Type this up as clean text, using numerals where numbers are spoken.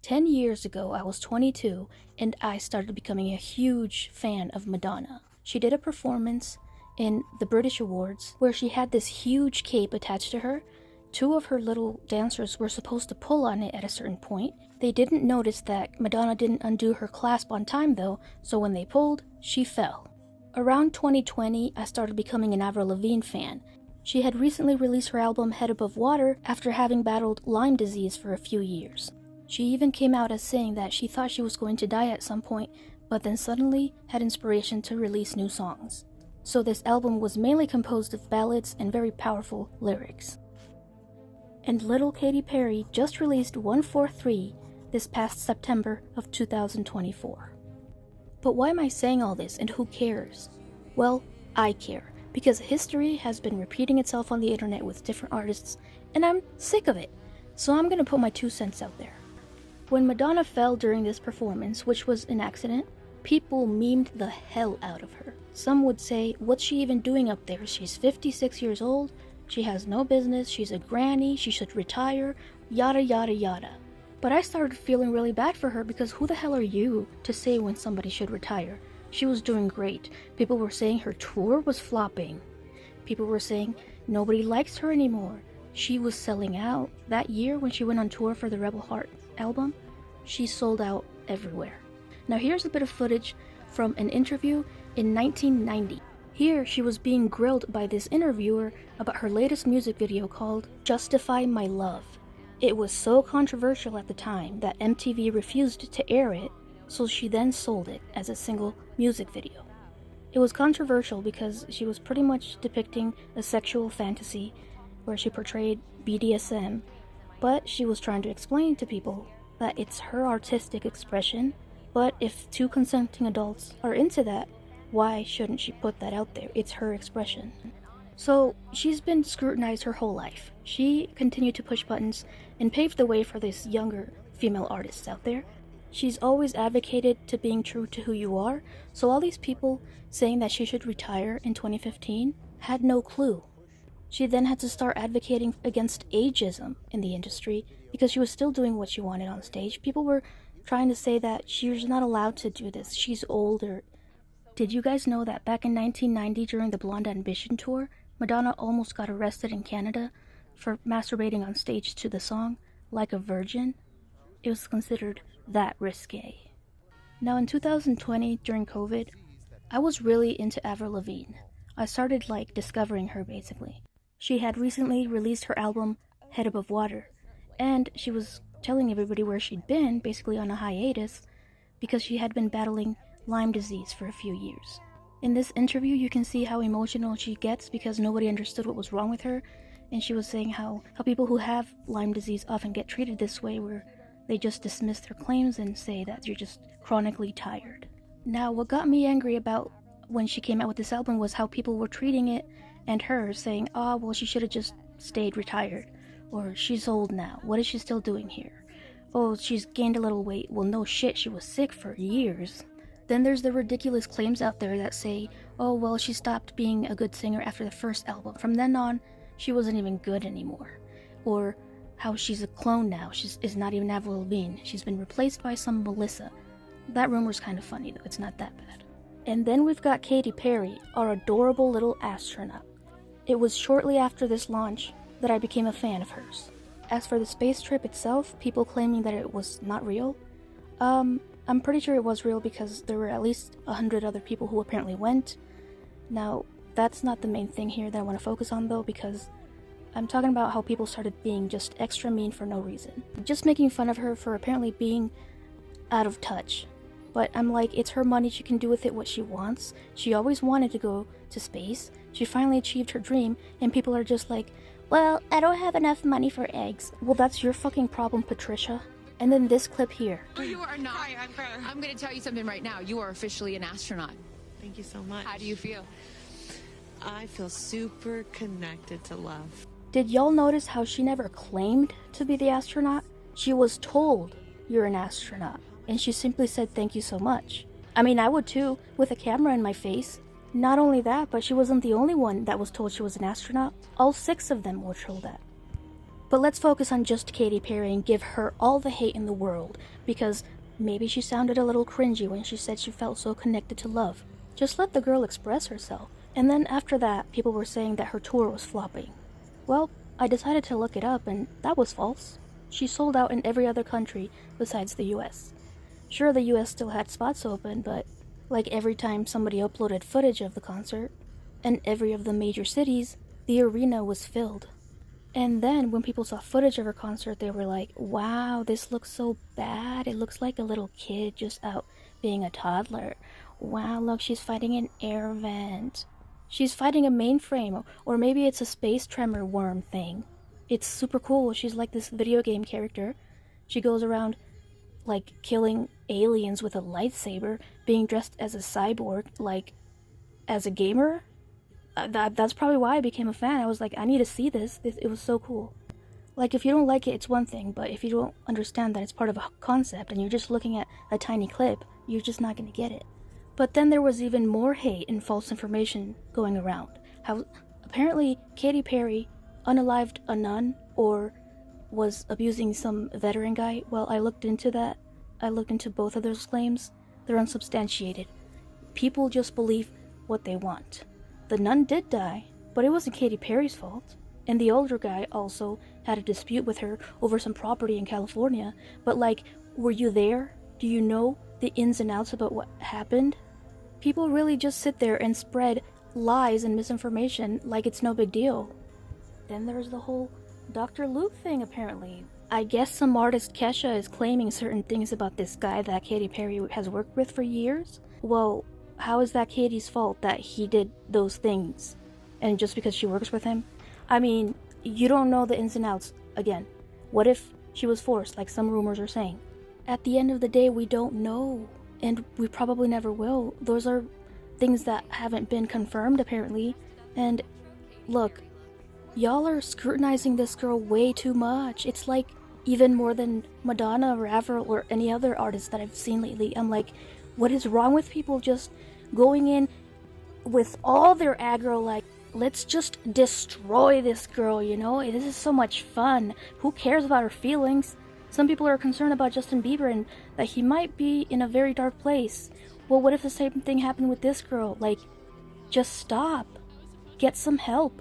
10 years ago, I was 22 and I started becoming a huge fan of Madonna. She did a performance in the British Awards where she had this huge cape attached to her. Two of her little dancers were supposed to pull on it at a certain point. They didn't notice that Madonna didn't undo her clasp on time though, so when they pulled, she fell. Around 2020, I started becoming an Avril Lavigne fan. She had recently released her album Head Above Water after having battled Lyme disease for a few years. She even came out as saying that she thought she was going to die at some point, but then suddenly had inspiration to release new songs. So this album was mainly composed of ballads and very powerful lyrics. And little Katy Perry just released 143 this past September of 2024. But why am I saying all this and who cares? Well, I care, because history has been repeating itself on the internet with different artists, and I'm sick of it. So I'm gonna put my 2 cents out there. When Madonna fell during this performance, which was an accident, people memed the hell out of her. Some would say, what's she even doing up there? She's 56 years old, she has no business, she's a granny, she should retire, yada yada yada. But I started feeling really bad for her because who the hell are you to say when somebody should retire? She was doing great. People were saying her tour was flopping. People were saying nobody likes her anymore. She was selling out. That year when she went on tour for the Rebel Heart album, she sold out everywhere. Now here's a bit of footage from an interview in 1990. Here she was being grilled by this interviewer about her latest music video called Justify My Love. It was so controversial at the time that MTV refused to air it, so she then sold it as a single music video. It was controversial because she was pretty much depicting a sexual fantasy where she portrayed BDSM, but she was trying to explain to people that it's her artistic expression, but if 2 consenting adults are into that, why shouldn't she put that out there? It's her expression. So she's been scrutinized her whole life. She continued to push buttons and paved the way for this younger female artists out there. She's always advocated to being true to who you are, so all these people saying that she should retire in 2015 had no clue. She then had to start advocating against ageism in the industry because she was still doing what she wanted on stage. People were trying to say that she's not allowed to do this, she's older. Did you guys know that back in 1990 during the Blonde Ambition tour, Madonna almost got arrested in Canada for masturbating on stage to the song Like a Virgin? It was considered that risque. Now in 2020, during COVID, I was really into Avril Lavigne. I started discovering her basically. She had recently released her album Head Above Water, and she was telling everybody where she'd been, basically on a hiatus, because she had been battling Lyme disease for a few years. In this interview, you can see how emotional she gets because nobody understood what was wrong with her, and she was saying how people who have Lyme disease often get treated this way, where they just dismiss their claims and say that you're just chronically tired. Now, what got me angry about when she came out with this album was how people were treating it and her, saying, oh, well, she should have just stayed retired, or she's old now, what is she still doing here? Oh, she's gained a little weight. Well, no shit, she was sick for years. Then there's the ridiculous claims out there that say, oh, well, she stopped being a good singer after the first album. From then on, she wasn't even good anymore. Or how she's a clone now. Is not even Avril Lavigne. She's been replaced by some Melissa. That rumor's kind of funny, though. It's not that bad. And then we've got Katy Perry, our adorable little astronaut. It was shortly after this launch that I became a fan of hers. As for the space trip itself, people claiming that it was not real, I'm pretty sure it was real because there were at least 100 other people who apparently went. Now, that's not the main thing here that I want to focus on though, because I'm talking about how people started being just extra mean for no reason. Just making fun of her for apparently being out of touch. But I'm like, it's her money, she can do with it what she wants. She always wanted to go to space. She finally achieved her dream, and people are just like, well, I don't have enough money for eggs. Well, that's your fucking problem, Patricia. And then this clip here. No, you are not. Hi, I'm going to tell you something right now. You are officially an astronaut. Thank you so much. How do you feel? I feel super connected to love. Did y'all notice how she never claimed to be the astronaut? She was told, you're an astronaut. And she simply said, thank you so much. I mean, I would too, with a camera in my face. Not only that, but she wasn't the only one that was told she was an astronaut. All 6 of them were told that. But let's focus on just Katy Perry and give her all the hate in the world, because maybe she sounded a little cringy when she said she felt so connected to love. Just let the girl express herself. And then after that, people were saying that her tour was flopping. Well, I decided to look it up, and that was false. She sold out in every other country besides the US. Sure, the US still had spots open, but like every time somebody uploaded footage of the concert, and every of the major cities, the arena was filled. And then when people saw footage of her concert, they were like, wow, this looks so bad. It looks like a little kid just out being a toddler. Wow, look, she's fighting an air vent. She's fighting a mainframe, or maybe it's a space tremor worm thing. It's super cool. She's like this video game character. She goes around like killing aliens with a lightsaber, being dressed as a cyborg, like as a gamer. That's probably why I became a fan. I was like, I need to see this. It was so cool. Like, if you don't like it, it's one thing, but if you don't understand that it's part of a concept and you're just looking at a tiny clip, you're just not going to get it. But then there was even more hate and false information going around. How apparently Katy Perry unalived a nun or was abusing some veteran guy. Well, I looked into that. I looked into both of those claims. They're unsubstantiated. People just believe what they want. The nun did die, but it wasn't Katy Perry's fault. And the older guy also had a dispute with her over some property in California. But like, were you there? Do you know the ins and outs about what happened? People really just sit there and spread lies and misinformation like it's no big deal. Then there's the whole Dr. Luke thing, apparently. I guess some artist Kesha is claiming certain things about this guy that Katy Perry has worked with for years. Well, how is that Katy's fault that he did those things? And just because she works with him? I mean, you don't know the ins and outs. Again, what if she was forced, like some rumors are saying? At the end of the day, we don't know. And we probably never will. Those are things that haven't been confirmed, apparently. And look, y'all are scrutinizing this girl way too much. It's like even more than Madonna or Avril or any other artist that I've seen lately. I'm like, what is wrong with people just going in with all their aggro, like, let's just destroy this girl, you know? This is so much fun. Who cares about her feelings? Some people are concerned about Justin Bieber and that he might be in a very dark place. Well, what if the same thing happened with this girl? Like, just stop. Get some help.